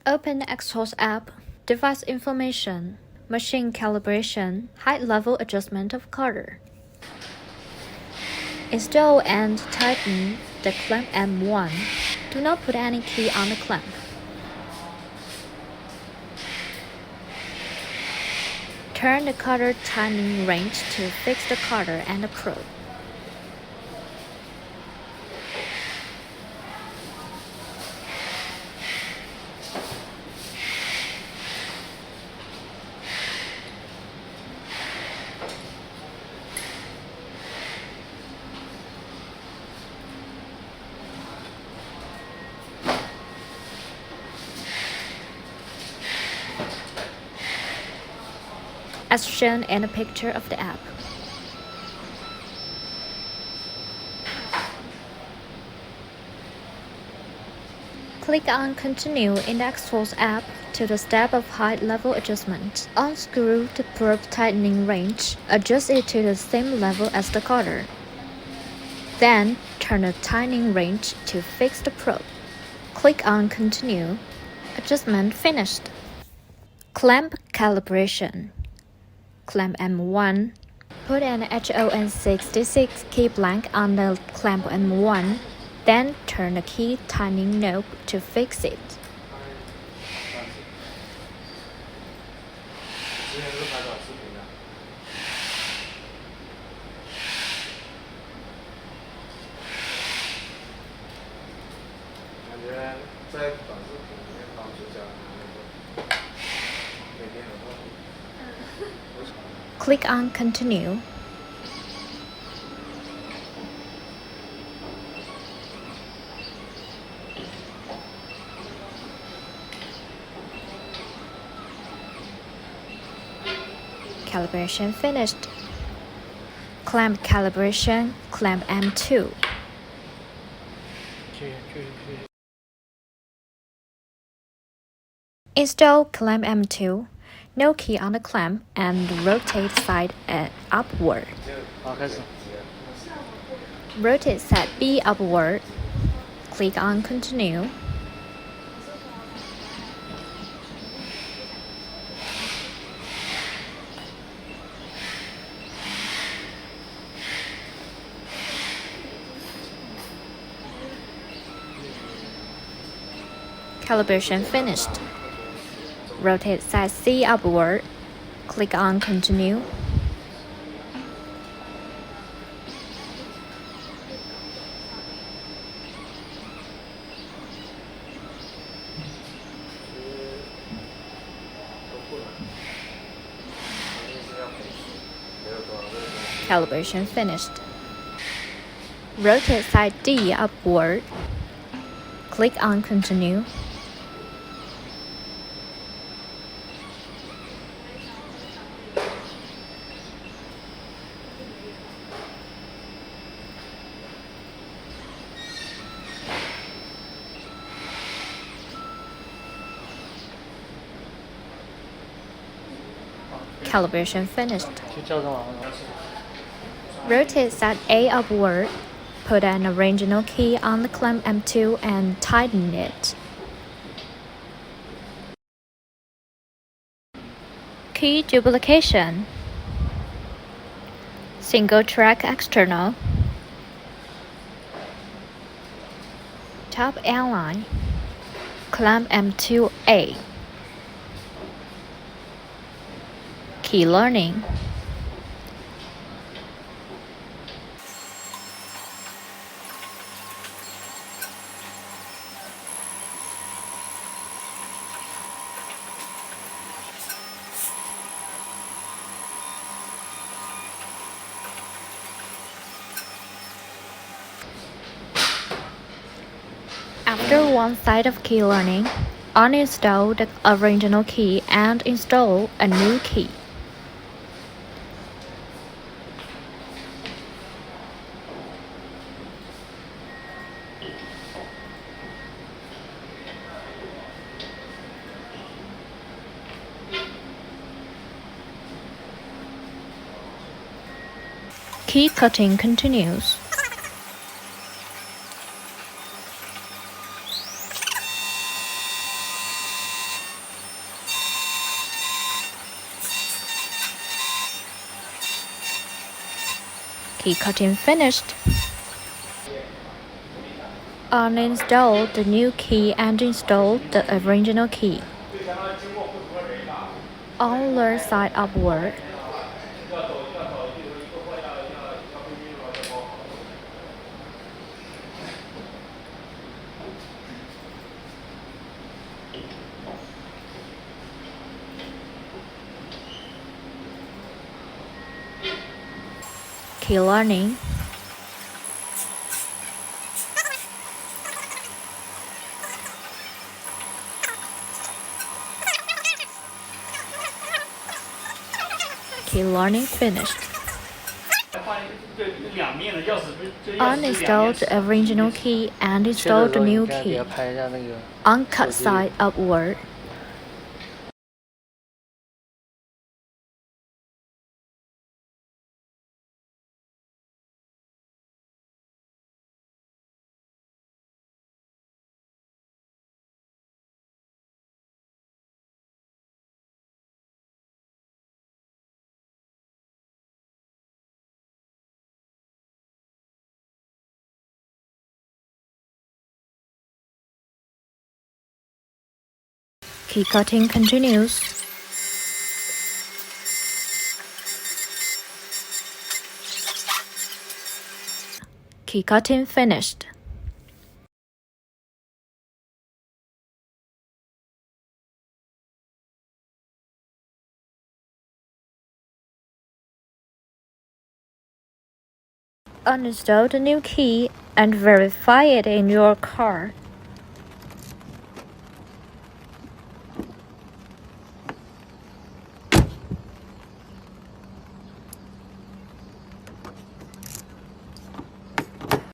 Open the Xhorse app, device information, machine calibration, height level adjustment of color. Install and tighten the clamp M1. Do not put any key on the clamp. Turn the cutter tightening wrench to fix the cutter and the probe. As shown in the picture of the app. Click on Continue in the Xhorse app to the step of height level adjustment. Unscrew the probe tightening wrench. Adjust it to the same level as the cutter. Then, turn the tightening wrench to fix the probe. Click on Continue. Adjustment finished. Clamp calibration. Clamp M1. Put an HON66 key blank on the clamp M1, then turn the key tightening knob to fix it. Click on Continue. Calibration finished. Clamp calibration, clamp M2. Install clamp M2. No key on the clamp and rotate side upward. Rotate side B upward. Click on Continue. Calibration finished. Rotate side C upward. Click on Continue. Calibration finished. Rotate side D upward. Click on Continue. Calibration finished. Rotate side A upward. Put an original key on the clamp M2 and tighten it. Key duplication. Single track external. Top align. Clamp M2A. Key learning. After one side of key learning, uninstall the original key and install a new key. Key cutting continues. Key cutting finished. Uninstall the new key and install the original key. On the side upward. Key learning. Key learning finished. Uninstall the original key and install the new key. On cut side upward. Key cutting continues. Key cutting finished. Uninstall the new key and verify it in your car.